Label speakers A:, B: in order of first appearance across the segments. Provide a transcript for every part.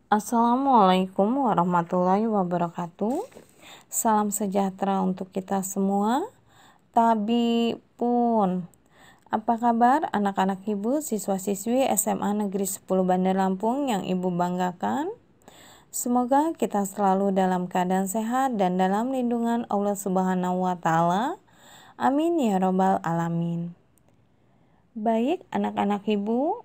A: Assalamualaikum warahmatullahi wabarakatuh. Salam sejahtera untuk kita semua. Tabi pun. Apa kabar anak-anak ibu, siswa-siswi SMA Negeri 10 Bandar Lampung yang ibu banggakan? Semoga kita selalu dalam keadaan sehat dan dalam lindungan Allah Subhanahu wa Ta'ala. Amin ya Robbal 'Alamin. Baik, anak-anak ibu,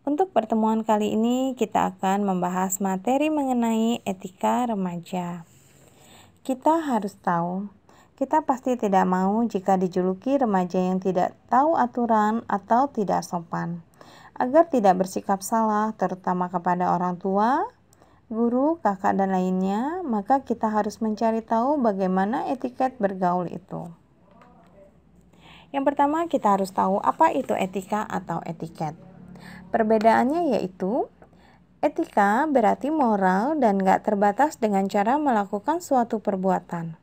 A: untuk pertemuan kali ini kita akan membahas materi mengenai etika remaja. Kita harus tahu, kita pasti tidak mau jika dijuluki remaja yang tidak tahu aturan atau tidak sopan. Agar tidak bersikap salah, terutama kepada orang tua, guru, kakak, dan lainnya, maka kita harus mencari tahu bagaimana etiket bergaul itu. Yang pertama, kita harus tahu apa itu etika atau etiket. Perbedaannya yaitu, etika berarti moral dan gak terbatas dengan cara melakukan suatu perbuatan.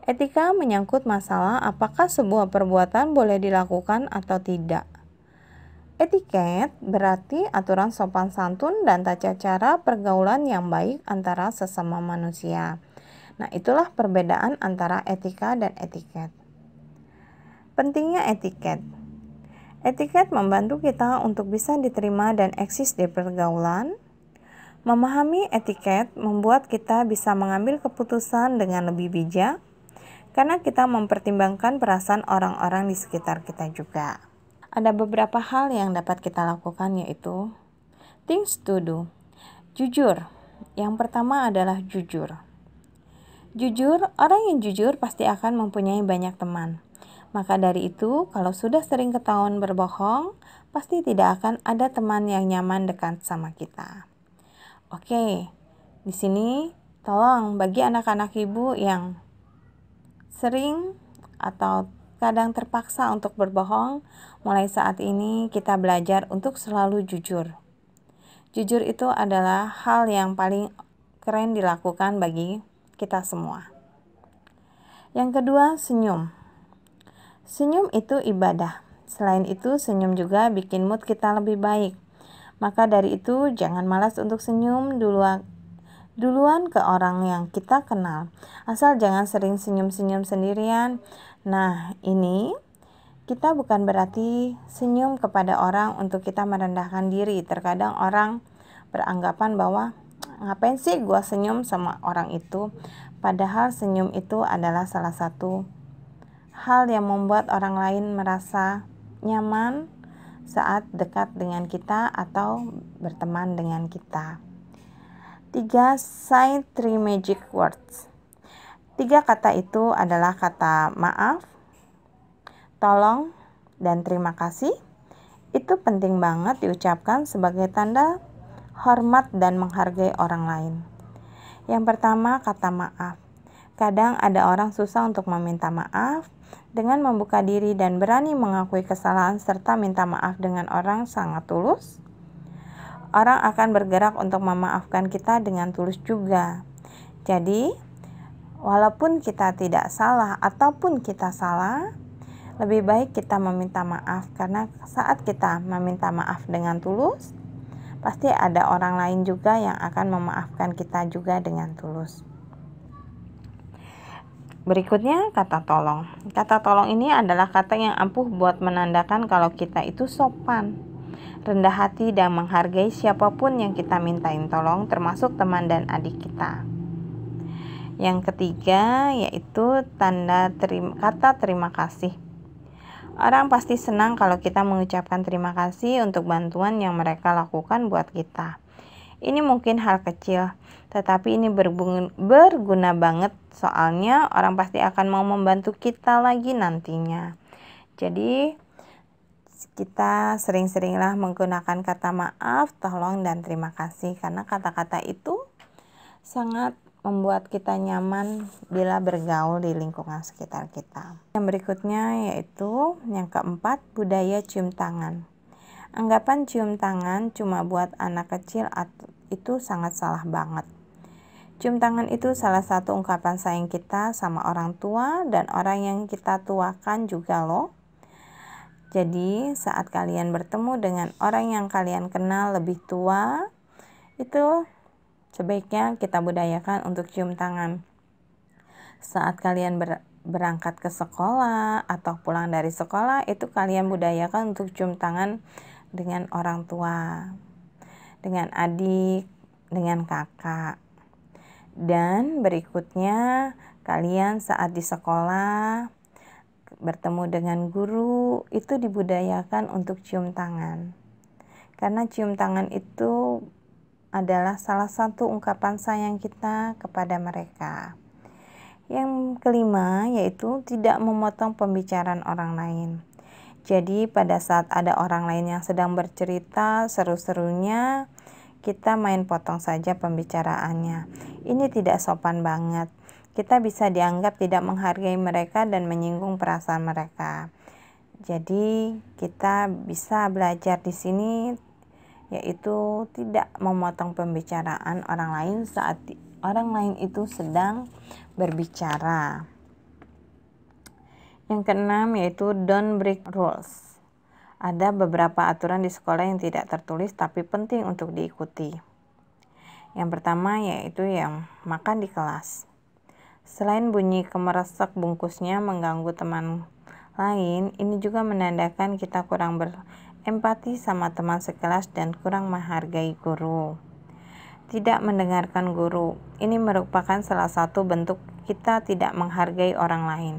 A: Etika menyangkut masalah apakah sebuah perbuatan boleh dilakukan atau tidak. Etiket berarti aturan sopan santun dan tata cara pergaulan yang baik antara sesama manusia. Nah, itulah perbedaan antara etika dan etiket. Pentingnya etiket. Etiket membantu kita untuk bisa diterima dan eksis di pergaulan. Memahami etiket membuat kita bisa mengambil keputusan dengan lebih bijak, karena kita mempertimbangkan perasaan orang-orang di sekitar kita juga. Ada beberapa hal yang dapat kita lakukan, yaitu things to do. Jujur. Yang pertama adalah jujur. Jujur, orang yang jujur pasti akan mempunyai banyak teman. Maka dari itu, kalau sudah sering ketahuan berbohong, pasti tidak akan ada teman yang nyaman dekat sama kita. Oke, di sini tolong bagi anak-anak ibu yang sering atau kadang terpaksa untuk berbohong, mulai saat ini kita belajar untuk selalu jujur. Jujur itu adalah hal yang paling keren dilakukan bagi kita semua. Yang kedua, senyum. Senyum itu ibadah. Selain itu, senyum juga bikin mood kita lebih baik. Maka dari itu, jangan malas untuk senyum duluan ke orang yang kita kenal. Asal jangan sering senyum-senyum sendirian. Nah, ini kita bukan berarti senyum kepada orang untuk kita merendahkan diri. Terkadang orang beranggapan bahwa ngapain sih gua senyum sama orang itu? Padahal senyum itu adalah salah satu hal yang membuat orang lain merasa nyaman saat dekat dengan kita atau berteman dengan kita. 3. Say 3 magic words. 3 kata itu adalah kata maaf, tolong, dan terima kasih. Itu penting banget diucapkan sebagai tanda hormat dan menghargai orang lain. Yang pertama, kata maaf. Kadang ada orang susah untuk meminta maaf. Dengan membuka diri dan berani mengakui kesalahan serta minta maaf dengan orang sangat tulus, orang akan bergerak untuk memaafkan kita dengan tulus juga. Jadi, walaupun kita tidak salah ataupun kita salah, lebih baik kita meminta maaf, karena saat kita meminta maaf dengan tulus, pasti ada orang lain juga yang akan memaafkan kita juga dengan tulus. Berikutnya, kata tolong. Kata tolong ini adalah kata yang ampuh buat menandakan kalau kita itu sopan, rendah hati, dan menghargai siapapun yang kita mintain tolong, termasuk teman dan adik kita. Yang ketiga, yaitu kata terima kasih. Orang pasti senang kalau kita mengucapkan terima kasih untuk bantuan yang mereka lakukan buat kita. Ini mungkin hal kecil, tetapi ini berguna banget, soalnya orang pasti akan mau membantu kita lagi nantinya. Jadi, kita sering-seringlah menggunakan kata maaf, tolong, dan terima kasih, karena kata-kata itu sangat membuat kita nyaman bila bergaul di lingkungan sekitar kita. Yang berikutnya yaitu yang keempat, budaya cium tangan. Anggapan cium tangan cuma buat anak kecil itu sangat salah banget. Cium tangan itu salah satu ungkapan sayang kita sama orang tua dan orang yang kita tuakan juga loh. Jadi saat kalian bertemu dengan orang yang kalian kenal lebih tua, itu sebaiknya kita budayakan untuk cium tangan. Saat kalian berangkat ke sekolah atau pulang dari sekolah, itu kalian budayakan untuk cium tangan dengan orang tua, dengan adik, dengan kakak. Dan berikutnya, kalian saat di sekolah bertemu dengan guru, itu dibudayakan untuk cium tangan. Karena cium tangan itu adalah salah satu ungkapan sayang kita kepada mereka. Yang kelima yaitu tidak memotong pembicaraan orang lain. Jadi pada saat ada orang lain yang sedang bercerita seru-serunya, kita main potong saja pembicaraannya. Ini tidak sopan banget. Kita bisa dianggap tidak menghargai mereka dan menyinggung perasaan mereka. Jadi kita bisa belajar di sini yaitu tidak memotong pembicaraan orang lain saat orang lain itu sedang berbicara. Yang keenam yaitu don't break rules. Ada beberapa aturan di sekolah yang tidak tertulis tapi penting untuk diikuti. Yang pertama yaitu yang makan di kelas. Selain bunyi kemeresek bungkusnya mengganggu teman lain, ini juga menandakan kita kurang berempati sama teman sekelas dan kurang menghargai guru. Tidak mendengarkan guru, ini merupakan salah satu bentuk kita tidak menghargai orang lain.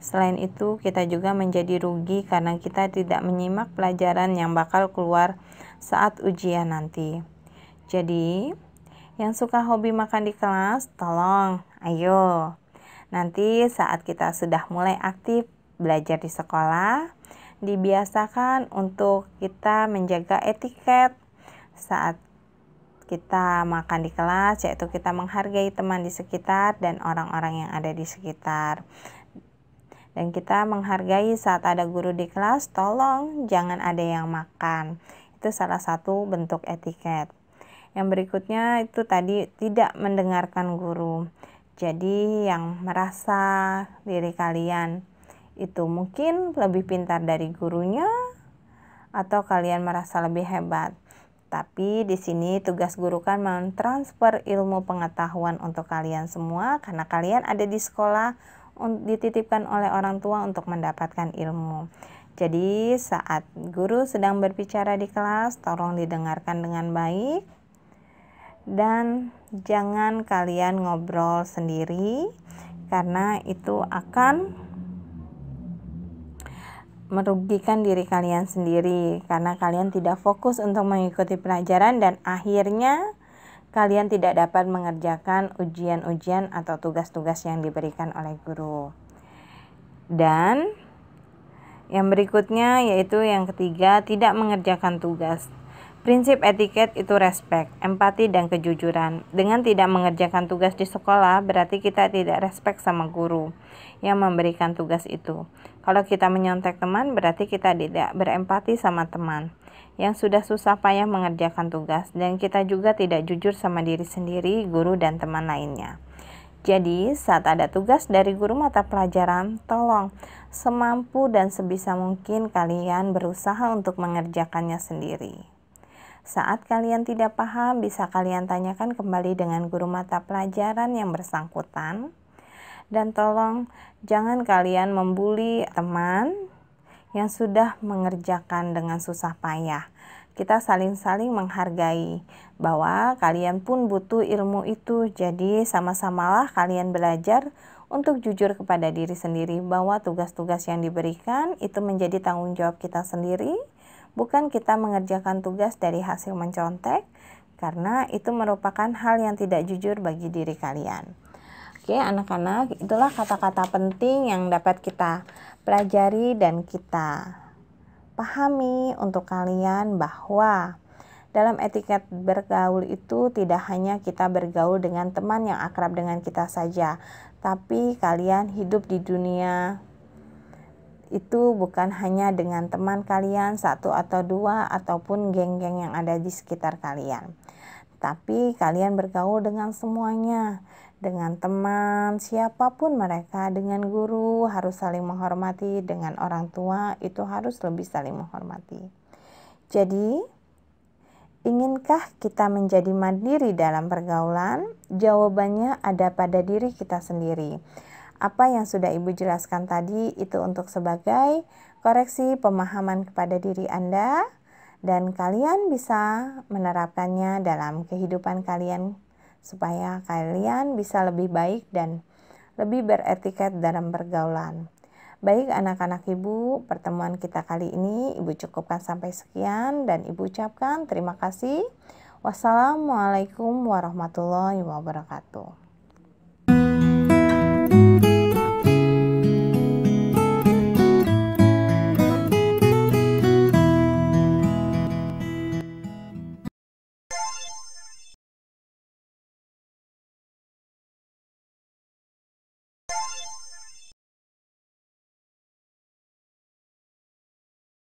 A: Selain itu, kita juga menjadi rugi karena kita tidak menyimak pelajaran yang bakal keluar saat ujian nanti. Jadi, yang suka hobi makan di kelas, tolong, ayo. Nanti saat kita sudah mulai aktif belajar di sekolah, dibiasakan untuk kita menjaga etiket saat kita makan di kelas, yaitu kita menghargai teman di sekitar dan orang-orang yang ada di sekitar. Dan kita menghargai saat ada guru di kelas, tolong jangan ada yang makan. Itu salah satu bentuk etiket. Yang berikutnya itu tadi tidak mendengarkan guru. Jadi yang merasa diri kalian itu mungkin lebih pintar dari gurunya atau kalian merasa lebih hebat. Tapi di sini tugas guru kan mentransfer ilmu pengetahuan untuk kalian semua karena kalian ada di sekolah dititipkan oleh orang tua untuk mendapatkan ilmu. Jadi saat guru sedang berbicara di kelas, tolong didengarkan dengan baik dan jangan kalian ngobrol sendiri karena itu akan merugikan diri kalian sendiri karena kalian tidak fokus untuk mengikuti pelajaran dan akhirnya kalian tidak dapat mengerjakan ujian-ujian atau tugas-tugas yang diberikan oleh guru. Dan yang berikutnya yaitu yang ketiga, tidak mengerjakan tugas. Prinsip etiket itu respect, empati, dan kejujuran. Dengan tidak mengerjakan tugas di sekolah, berarti kita tidak respect sama guru yang memberikan tugas itu. Kalau kita menyontek teman, berarti kita tidak berempati sama teman yang sudah susah payah mengerjakan tugas, dan kita juga tidak jujur sama diri sendiri, guru, dan teman lainnya. Jadi, saat ada tugas dari guru mata pelajaran, tolong semampu dan sebisa mungkin kalian berusaha untuk mengerjakannya sendiri. Saat kalian tidak paham, bisa kalian tanyakan kembali dengan guru mata pelajaran yang bersangkutan. Dan tolong jangan kalian membuli teman yang sudah mengerjakan dengan susah payah. Kita saling-saling menghargai bahwa kalian pun butuh ilmu itu. Jadi sama-samalah kalian belajar untuk jujur kepada diri sendiri bahwa tugas-tugas yang diberikan itu menjadi tanggung jawab kita sendiri. Bukan kita mengerjakan tugas dari hasil mencontek, karena itu merupakan hal yang tidak jujur bagi diri kalian. Oke, anak-anak, itulah kata-kata penting yang dapat kita pelajari dan kita pahami untuk kalian bahwa dalam etiket bergaul itu tidak hanya kita bergaul dengan teman yang akrab dengan kita saja, tapi kalian hidup di dunia itu bukan hanya dengan teman kalian satu atau dua ataupun geng-geng yang ada di sekitar kalian, tapi kalian bergaul dengan semuanya, dengan teman siapapun mereka, dengan guru harus saling menghormati, dengan orang tua itu harus lebih saling menghormati. Jadi Inginkah kita menjadi mandiri dalam pergaulan? Jawabannya ada pada diri kita sendiri. Apa yang sudah Ibu jelaskan tadi itu untuk sebagai koreksi pemahaman kepada diri Anda, dan kalian bisa menerapkannya dalam kehidupan kalian supaya kalian bisa lebih baik dan lebih beretiket dalam pergaulan. Baik anak-anak Ibu, pertemuan kita kali ini Ibu cukupkan sampai sekian dan Ibu ucapkan terima kasih. Wassalamualaikum warahmatullahi wabarakatuh.